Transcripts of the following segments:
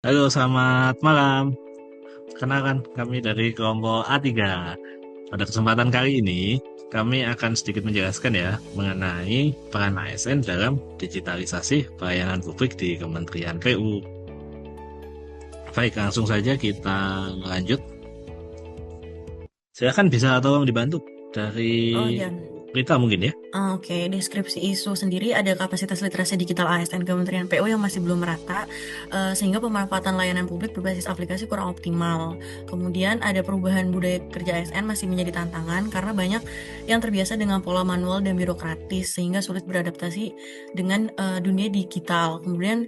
Halo, selamat malam. Kenalkan, kami dari kelompok A3. Pada kesempatan kali ini, kami akan sedikit menjelaskan ya mengenai peran ASN dalam digitalisasi pelayanan publik di Kementerian PU. Baik, langsung saja kita lanjut. Silakan bisa tolong dibantu dari Oh ya, Rita mungkin ya. oke. Deskripsi isu sendiri ada kapasitas literasi digital ASN Kementerian PU yang masih belum merata, sehingga pemanfaatan layanan publik berbasis aplikasi kurang optimal. Kemudian ada perubahan budaya kerja ASN masih menjadi tantangan karena banyak yang terbiasa dengan pola manual dan birokratis sehingga sulit beradaptasi dengan dunia digital. Kemudian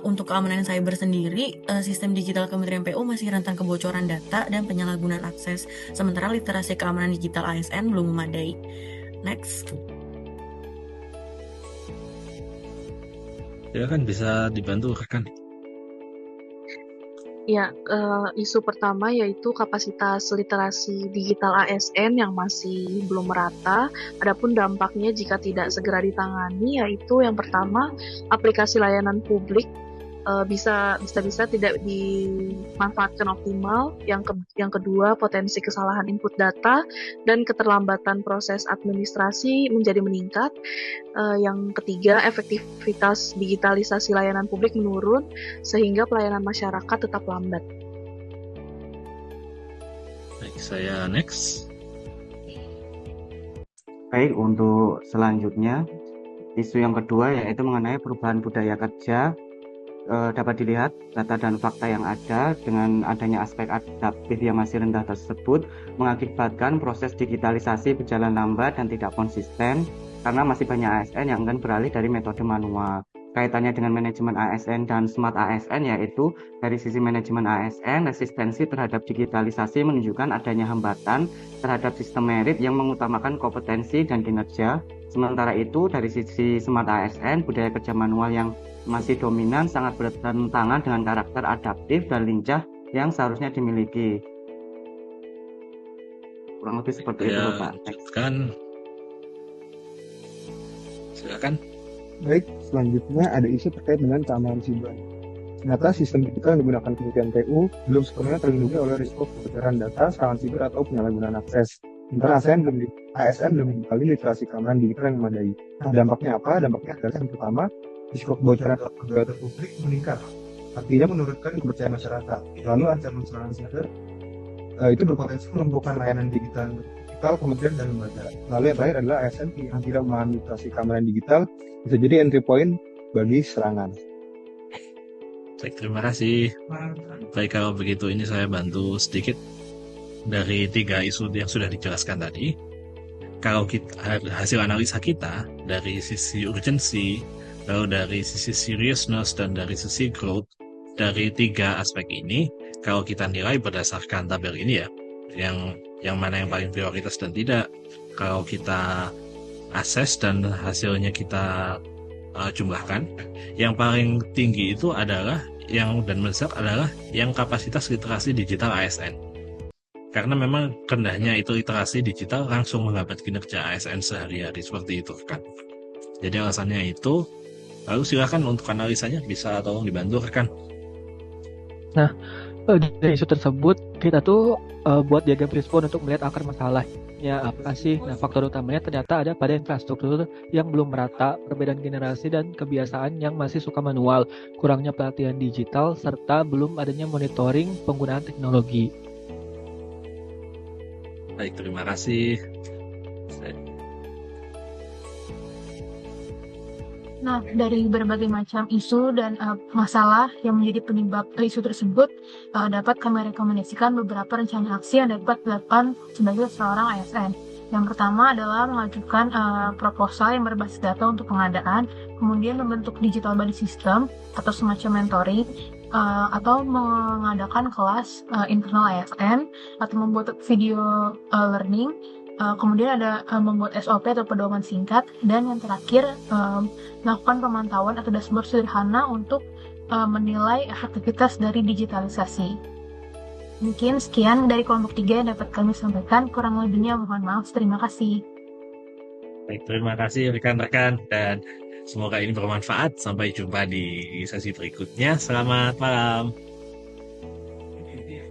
untuk keamanan cyber sendiri, sistem digital Kementerian PU masih rentan kebocoran data dan penyalahgunaan akses, sementara literasi keamanan digital ASN belum memadai. Next. Silakan bisa dibantu rekan. Ya, isu pertama yaitu kapasitas literasi digital ASN yang masih belum merata. Adapun dampaknya jika tidak segera ditangani, yaitu yang pertama, aplikasi layanan publik bisa tidak dimanfaatkan optimal. Yang kedua, potensi kesalahan input data dan keterlambatan proses administrasi menjadi meningkat. Yang ketiga, efektivitas digitalisasi layanan publik menurun sehingga pelayanan masyarakat tetap lambat. Baik, saya next. Baik, untuk selanjutnya, isu yang kedua yaitu mengenai perubahan budaya kerja. Dapat dilihat data dan fakta yang ada dengan adanya aspek adaptif yang masih rendah tersebut mengakibatkan proses digitalisasi berjalan lambat dan tidak konsisten karena masih banyak ASN yang enggan beralih dari metode manual. Kaitannya dengan manajemen ASN dan smart ASN yaitu dari sisi manajemen ASN, resistensi terhadap digitalisasi menunjukkan adanya hambatan terhadap sistem merit yang mengutamakan kompetensi dan kinerja. Sementara itu dari sisi smart ASN, budaya kerja manual yang masih dominan sangat bertentangan dengan karakter adaptif dan lincah yang seharusnya dimiliki. Kurang lebih seperti itu, Saya Pak. lanjutkan. Silakan. Baik, selanjutnya ada isu terkait dengan keamanan siber. Ternyata sistem digital yang digunakan Kementerian PU belum sepenuhnya terlindungi oleh risiko kebocoran data, serangan siber, atau penyalahgunaan akses. Sementara ASN belum dibekali literasi keamanan digital yang memadai. Nah, dampaknya apa? Dampaknya adalah yang pertama, risiko kebocoran data publik meningkat. Artinya menurunkan kepercayaan masyarakat. Lalu ancaman serangan siber itu berpotensi melumpuhkan layanan digital kementerian dan lembaga. Lalu yang terakhir adalah ASN yang tidak memahami literasi keamanan digital bisa jadi entry point bagi serangan. Baik, terima kasih. Baik, kalau begitu ini saya bantu sedikit dari 3 isu yang sudah dijelaskan tadi. Kalau kita, hasil analisa kita dari sisi urgency, lalu dari sisi seriousness, dan dari sisi growth, dari 3 aspek ini, kalau kita nilai berdasarkan tabel ini ya, yang mana yang paling prioritas dan tidak, kalau kita assess dan hasilnya kita jumlahkan, yang paling tinggi itu adalah dan besar adalah yang kapasitas literasi digital ASN. Karena memang rendahnya itu literasi digital langsung menghambat kinerja ASN sehari-hari seperti itu kan. Jadi alasannya itu. Lalu silakan untuk analisanya bisa tolong dibantu rekan. Nah, dari isu tersebut kita tuh buat diagram respon untuk melihat akar masalahnya apa sih. Nah, faktor utamanya ternyata ada pada infrastruktur yang belum merata, perbedaan generasi dan kebiasaan yang masih suka manual, kurangnya pelatihan digital, serta belum adanya monitoring penggunaan teknologi. Baik, terima kasih. Nah, dari berbagai macam isu dan masalah yang menjadi penyebab isu tersebut, dapat kami rekomendasikan beberapa rencana aksi yang dapat dilakukan sebagai seorang ASN. Yang pertama adalah mengajukan proposal yang berbasis data untuk pengadaan, kemudian membentuk digital body system atau semacam mentoring, atau mengadakan kelas internal ASN, atau membuat video learning. Kemudian ada membuat SOP atau pedoman singkat, dan yang terakhir melakukan pemantauan atau dashboard sederhana untuk menilai efektivitas dari digitalisasi. Mungkin sekian dari kelompok 3 yang dapat kami sampaikan, kurang lebihnya mohon maaf, terima kasih. Baik, terima kasih rekan-rekan dan semoga ini bermanfaat. Sampai jumpa di sesi berikutnya. Selamat malam.